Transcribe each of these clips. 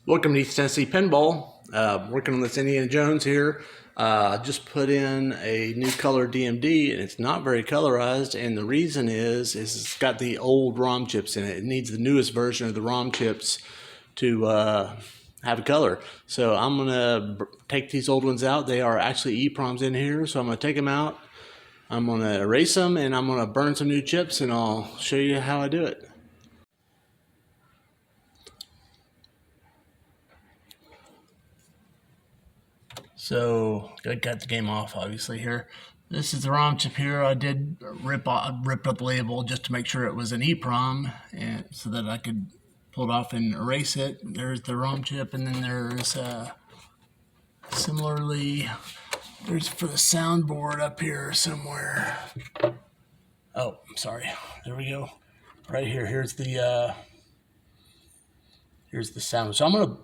Welcome to East Tennessee Pinball. Working on this Indiana Jones here. Just put in a new color DMD and it's not very colorized, and the reason is it's got the old ROM chips in it. It needs the newest version of the ROM chips to have a color. So I'm gonna take these old ones out. They are actually Eproms in here, so I'm gonna take them out. I'm gonna erase them and I'm gonna burn some new chips, and I'll show you how I do it. So I got the game off obviously here. This is the ROM chip here. I did rip up the label just to make sure it was an EPROM, and so that I could pull it off and erase it. There's the ROM chip, and then there's similarly there's for the soundboard up here somewhere. Oh, I'm sorry. There we go. Right here. Here's the sound. So I'm gonna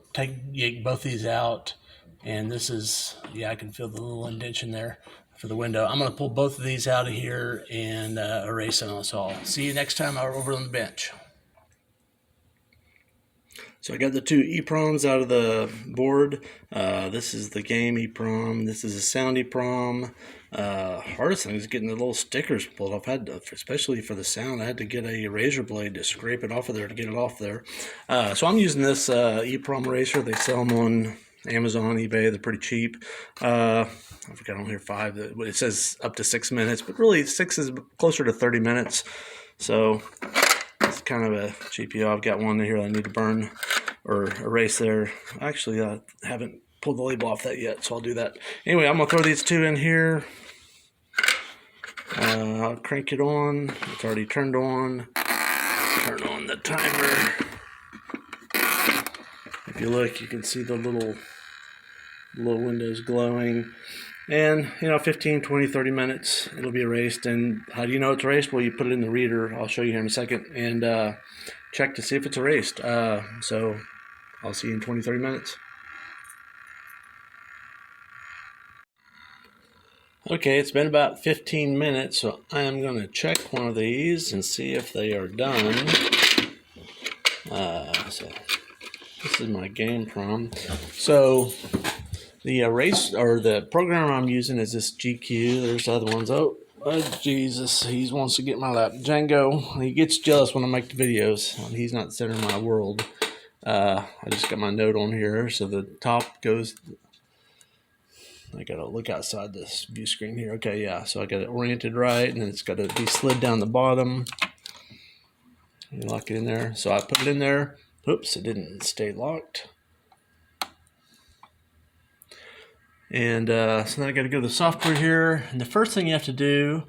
yank both these out. And this is, yeah, I can feel the little indentation there for the window. I'm going to pull both of these out of here and erase them. So I'll see you next time over on the bench. So I got the two EPROMs out of the board. This is the game EPROM. This is a sound EPROM. Hardest thing is getting the little stickers pulled off. I had to, especially for the sound, I had to get a razor blade to scrape it off of there to get it off there. So I'm using this EPROM eraser. They sell them on Amazon, eBay. They're pretty cheap. I forgot on here 5. It says up to 6 minutes, but really 6 is closer to 30 minutes. So it's kind of a cheapio. I've got one here that I need to burn or erase there. Actually, I haven't pulled the label off that yet, so I'll do that. Anyway, I'm going to throw these two in here. I'll crank it on. It's already turned on. Turn on the timer. If you look, you can see the little windows glowing. And, 15, 20, 30 minutes, it'll be erased. And how do you know it's erased? Well, you put it in the reader. I'll show you here in a second. And check to see if it's erased. So I'll see you in 20, 30 minutes. Okay, it's been about 15 minutes, so I am going to check one of these and see if they are done. So this is my game prom. So the erase or the program I'm using is this GQ. There's the other ones. Oh Jesus, he wants to get in my lap. Django, he gets jealous when I make the videos. He's not the center of my world. I just got my note on here. So the top goes, I gotta look outside this view screen here. Okay, yeah, so I got it oriented right, and then it's got to be slid down the bottom. You lock it in there. So I put it in there. Oops, it didn't stay locked. And so then I got to go to the software here. And the first thing you have to do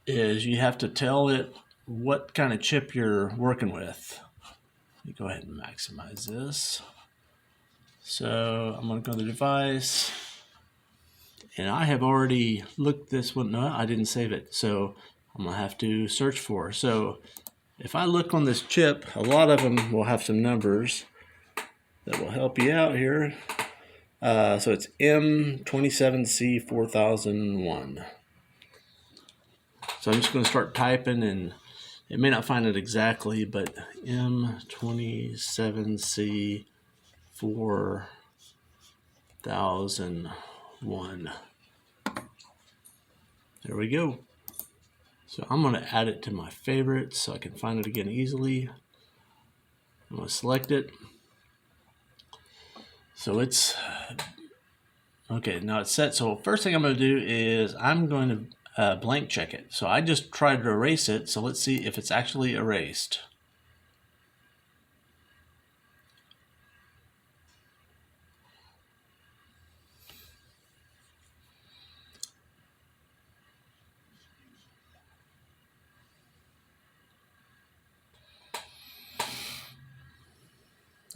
is you have to tell it what kind of chip you're working with. Let me go ahead and maximize this. So I'm going to go to the device. And I have already looked this one. No, I didn't save it. So I'm going to have to search for. So if I look on this chip, a lot of them will have some numbers that will help you out here. So it's M27C4001. So I'm just going to start typing, and it may not find it exactly, but M27C4001. There we go. So I'm going to add it to my favorites so I can find it again easily. I'm going to select it. So it's okay, now it's set. So first thing I'm going to do is I'm going to blank check it. So I just tried to erase it. So let's see if it's actually erased.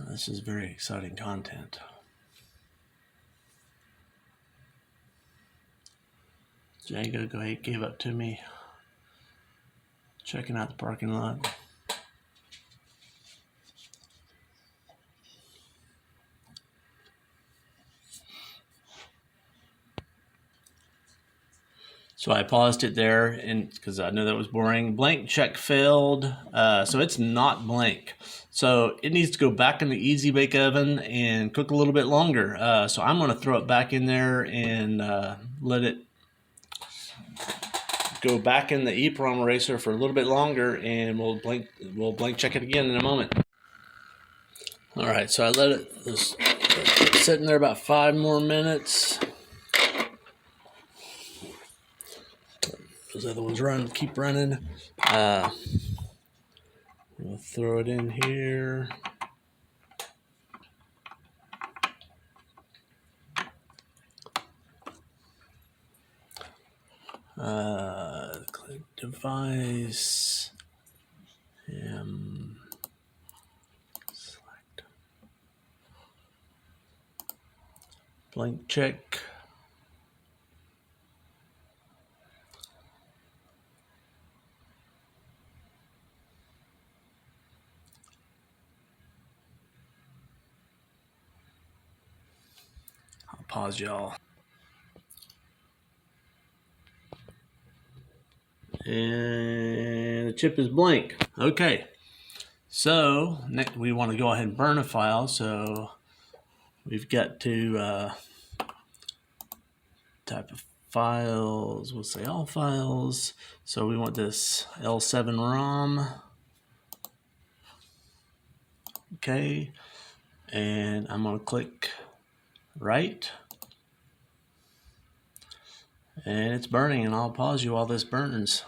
This is very exciting content. Django gave up to me. Checking out the parking lot. So I paused it there, and because I know that was boring. Blank check failed, so it's not blank. So it needs to go back in the easy bake oven and cook a little bit longer. So I'm going to throw it back in there and let it go back in the EEPROM eraser for a little bit longer, and we'll blank check it again in a moment. All right, so I let it just sitting there about 5 more minutes. Those other ones keep running. We'll throw it in here. Click device. Select. Blank check. I'll pause y'all. And the chip is blank. Okay, so next we want to go ahead and burn a file. So we've got to type of files. We'll say all files. So we want this L7 ROM. Okay, and I'm going to click write. And it's burning, and I'll pause you while this burns.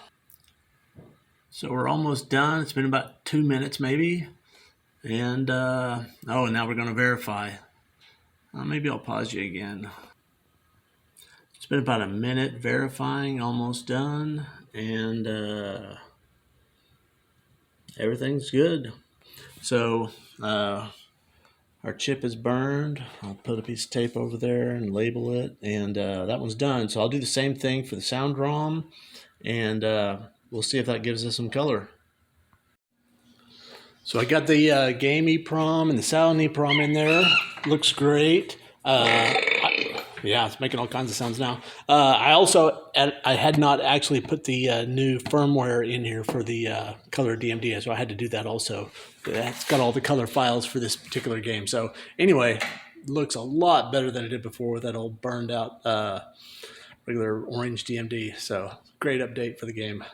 So we're almost done. It's been about 2 minutes maybe. And, oh, now we're going to verify. Maybe I'll pause you again. It's been about a minute verifying, almost done. And everything's good. So our chip is burned. I'll put a piece of tape over there and label it. And that one's done. So I'll do the same thing for the sound ROM. And we'll see if that gives us some color. So I got the game EEPROM and the sound EEPROM in there. Looks great. Yeah, it's making all kinds of sounds now. I had not actually put the new firmware in here for the color DMD, so I had to do that also. It's got all the color files for this particular game. So anyway, looks a lot better than it did before with that old burned out regular orange DMD. So great update for the game.